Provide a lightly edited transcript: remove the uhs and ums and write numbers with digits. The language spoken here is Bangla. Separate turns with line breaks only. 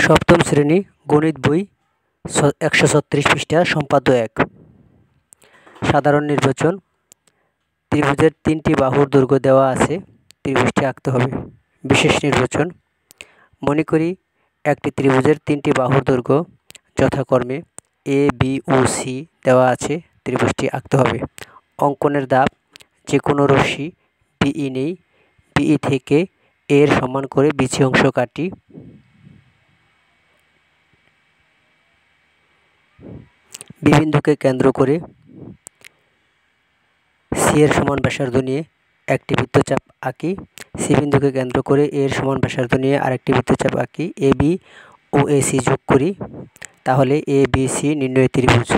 সপ্তম শ্রেণী গণিত বই ১৩৬ পৃষ্ঠা সম্পাদ্য ১। সাধারণ নির্বাচন। ত্রিভুজের ৩টি বাহুর দৈর্ঘ্য দেওয়া আছে, ত্রিভুজটি আঁকতে হবে। বিশেষ নির্বাচন। মনে করি একটি ত্রিভুজের 3টি বাহুর দৈর্ঘ্য যথাক্রমে এ, বি ও সি দেওয়া আছে, ত্রিভুজটি আঁকতে হবে। অঙ্কনের ধাপ। যে কোনো রশ্মি বিই নেই, বিই থেকে এর সমান করে বিসি অংশ কাটি। বি বিন্দুকে কেন্দ্র করে সি এর সমান ব্যাসার্ধ নিয়ে একটি বৃত্তচাপ আঁকি। সি বিন্দুকে কেন্দ্র করে এর সমান ব্যাসার্ধ নিয়ে আরেকটি বৃত্তচাপ আঁকি। A B O A C যোগ করি, তাহলে এ বি সি নির্ণয় ত্রিভুজ।